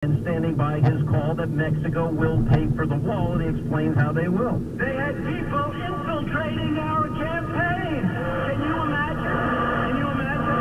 And standing by his call that Mexico will pay for the wall, and he explains how they will. They had people infiltrating our campaign. Can you imagine? Can you imagine?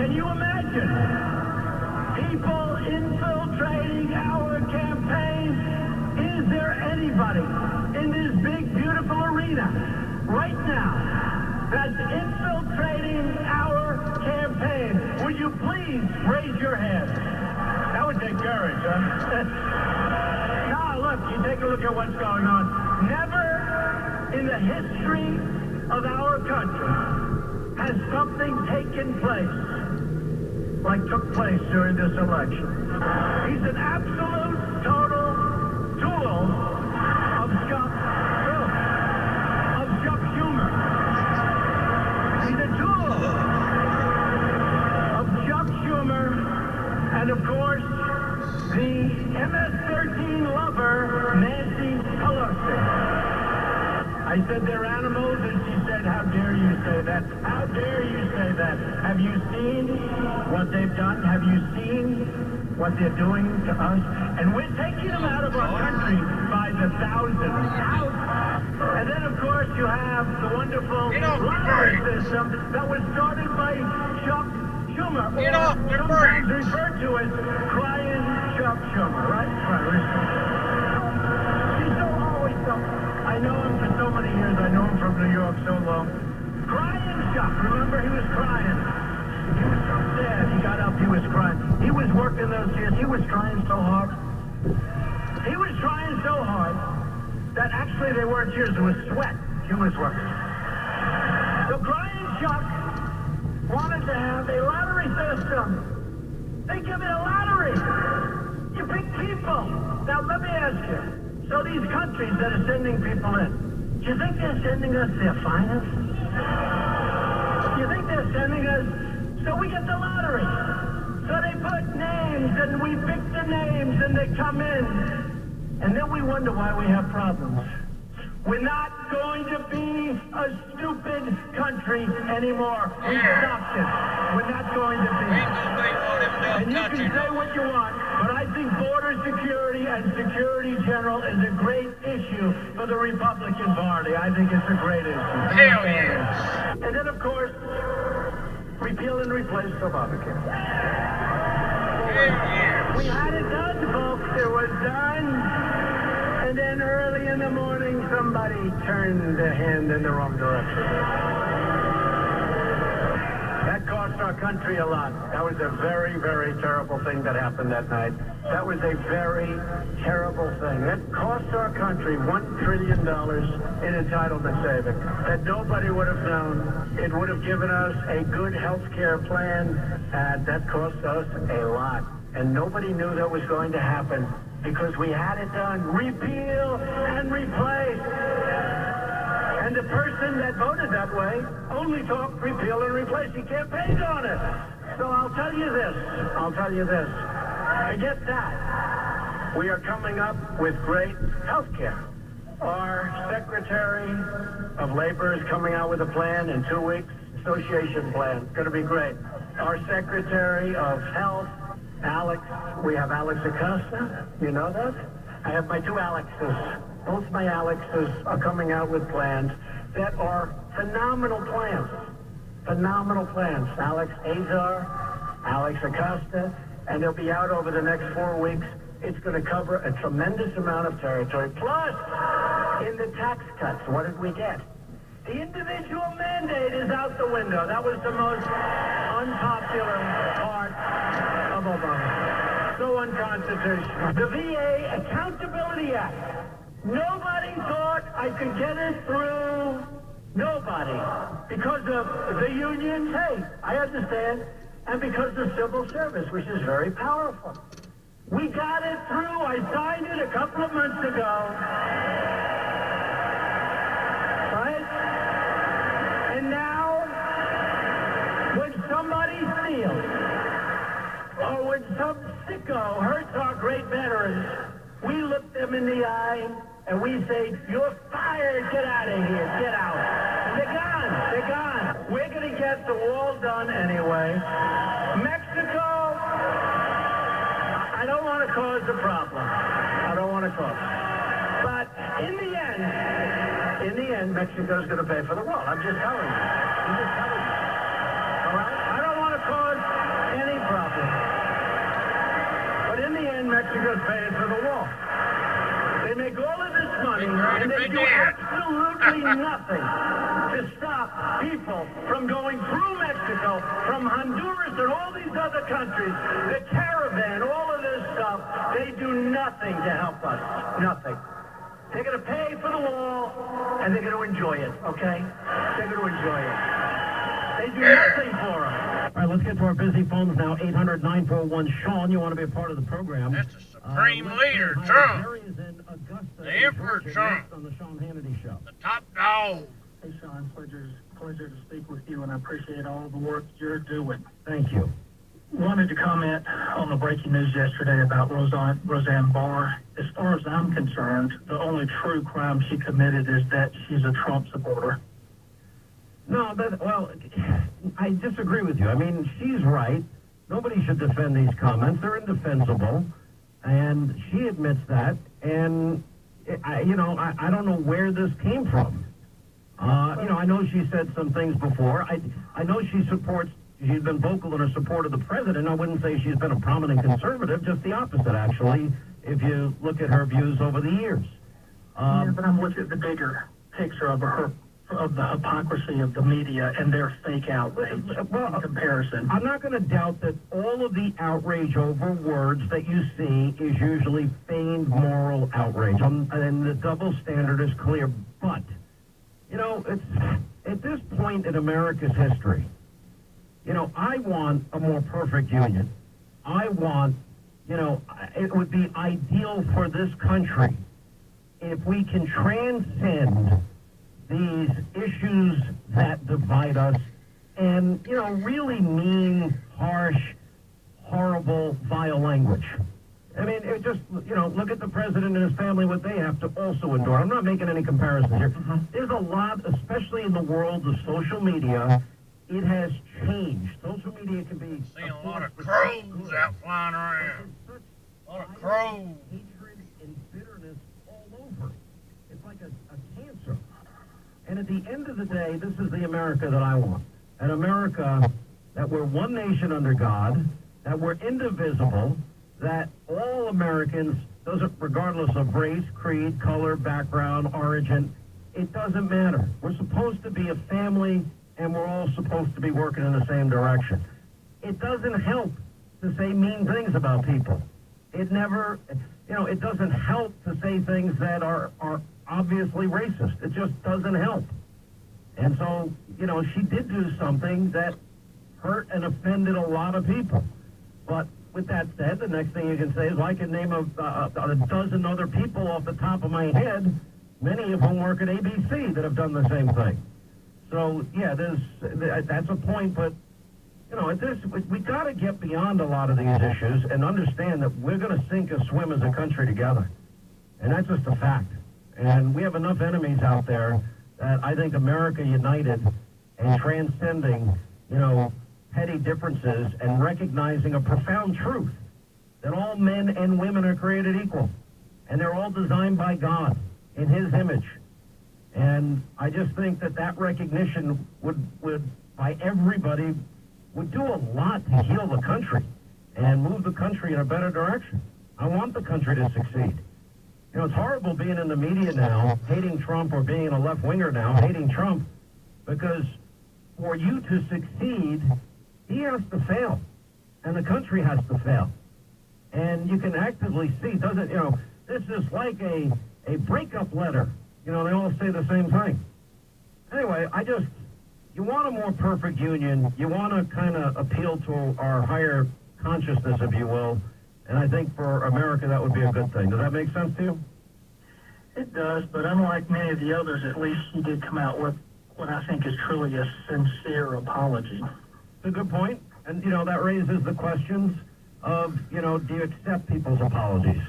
Can you imagine? People infiltrating our campaign. Is there anybody in this big, beautiful arena right now that's infiltrating our campaign? Would you please raise your hand? That would take courage, huh? Now, look, you take a look at what's going on. Never in the history of our country has something taken place like took place during this election. He's an absolute, total tool of Chuck Schumer. He's a tool of Chuck Schumer. And of course, the MS-13 lover, Nancy Pelosi. I said they're animals, and she said, how dare you say that? How dare you say that? Have you seen what they've done? Have you seen what they're doing to us? And we're taking them out of our country by the thousands. And then, of course, you have the wonderful lottery system that was started by Chuck Schumer, or sometimes referred to as crying Chuck Schumer, right? He's always so. I know him for so many years. I know him from New York so long. Crying Chuck. Remember, he was crying. He was so sad. He got up. He was crying. He was working those years. He was trying so hard. He was trying so hard that actually they weren't tears. It was sweat. He was working. So crying Chuck wanted to have a lottery system. They give it a lottery. You pick people. Now, let me ask you. So these countries that are sending people in, do you think they're sending us their finest? Do you think they're sending us so we get the lottery? So they put names, and we pick the names, and they come in. And then we wonder why we have problems. We're not going to be a stupid country anymore. We stopped it. We're not going to be. And you can say what you want, but I think border security and security general is a great issue for the Republican Party. I think it's a great issue. Hell yeah. And then, of course, repeal and replace Obamacare. We had it done, folks. It was done. And then early in the morning, somebody turned the hand in the wrong direction. That cost our country a lot. That was a very, very terrible thing that happened that night. That was a very terrible thing. That cost our country $1 trillion in entitlement saving that nobody would have known. It would have given us a good health care plan, and that cost us a lot. And nobody knew that was going to happen, because we had it done. Repeal and replace. And the person that voted that way only talked repeal and replace. He campaigned on it. So I'll tell you this. Forget that. We are coming up with great health care. Our Secretary of Labor is coming out with a plan in 2 weeks. Association plan. It's going to be great. Our Secretary of Health, Alex, we have Alex Acosta, you know that? I have my two Alexes. Both my Alexes are coming out with plans that are phenomenal plans. Phenomenal plans. Alex Azar, Alex Acosta, and they'll be out over the next 4 weeks. It's going to cover a tremendous amount of territory. Plus, in the tax cuts, what did we get? The individual mandate is out the window. That was the most unpopular part of Obama. So unconstitutional. The VA Accountability Act. Nobody thought I could get it through. Nobody. Because of the unions. Hey, I understand. And because of civil service, which is very powerful. We got it through. I signed it a couple of months ago. Right? And now, when somebody steals, or when some sicko hurts our great veterans, we look them in the eye and we say, you're fired, get out of here, get out. And they're gone. We're going to get the wall done anyway. Mexico, I don't want to cause a problem. I don't want to cause. But in the end, Mexico's going to pay for the wall. I'm just telling you. I'm just telling you. All right? I don't want to cause any problem. But in the end, Mexico's paying for the wall. They make all of this money, and they do absolutely nothing to stop people from going through Mexico, from Honduras and all these other countries, the caravan, all of this stuff. They do nothing to help us. Nothing. They're going to pay for the wall, and they're going to enjoy it, okay? They're going to enjoy it. They do nothing for them. All right, let's get to our busy phones now. 800-941-SEAN. You want to be a part of the program. That's the supreme leader, Trump. The Emperor Trump. On the Sean Hannity Show. The top dog. Hey, Sean, pleasure to speak with you, and I appreciate all the work you're doing. Thank you. Wanted to comment on the breaking news yesterday about Roseanne Barr. As far as I'm concerned, the only true crime she committed is that she's a Trump supporter. No, I disagree with you. I mean, she's right. Nobody should defend these comments. They're indefensible. And she admits that. And, I don't know where this came from. I know she said some things before. I know she's been vocal in her support of the president. I wouldn't say she's been a prominent conservative, just the opposite, actually, if you look at her views over the years. But I'm looking at the bigger picture of the hypocrisy of the media and their fake outrage in comparison. I'm not going to doubt that all of the outrage over words that you see is usually feigned moral outrage, and the double standard is clear. But, it's at this point in America's history, I want a more perfect union. I want, it would be ideal for this country if we can transcend these issues that divide us and, really mean, harsh, horrible, vile language. I mean, it just, look at the president and his family, what they have to also endure. I'm not making any comparisons here. There's a lot, especially in the world of social media, it has changed. Social media can be... Seeing a lot of crows out flying around. A lot of crows. Hatred and bitterness all over. It's like a cancer. And at the end of the day, this is the America that I want. An America that we're one nation under God, that we're indivisible, that all Americans, regardless of race, creed, color, background, origin, it doesn't matter. We're supposed to be a family, and we're all supposed to be working in the same direction. It doesn't help to say mean things about people. It never, it doesn't help to say things that are obviously racist. It just doesn't help. And so, she did do something that hurt and offended a lot of people. But with that said, the next thing you can say is, well, I can name a dozen other people off the top of my head, many of whom work at ABC, that have done the same thing. So, yeah, that's a point, but, we got to get beyond a lot of these issues and understand that we're going to sink or swim as a country together. And that's just a fact. And we have enough enemies out there that I think America united and transcending, petty differences and recognizing a profound truth that all men and women are created equal. And they're all designed by God in His image. And I just think that recognition would by everybody, would do a lot to heal the country and move the country in a better direction. I want the country to succeed. It's horrible being in the media now, hating Trump, or being a left-winger now, hating Trump, because for you to succeed, he has to fail, and the country has to fail. And you can actively see, this is like a breakup letter. They all say the same thing. Anyway, you want a more perfect union. You want to kind of appeal to our higher consciousness, if you will. And I think for America, that would be a good thing. Does that make sense to you? It does, but unlike many of the others, at least he did come out with what I think is truly a sincere apology. It's a good point. And, that raises the questions of, do you accept people's apologies?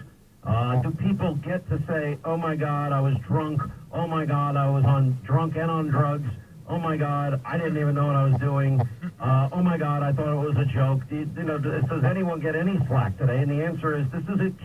Do people get to say, oh, my God, I was drunk. Oh, my God, I was drunk and on drugs. Oh, my God, I didn't even know what I was doing. Oh my God, I thought it was a joke. Does anyone get any slack today? And the answer is, this is it.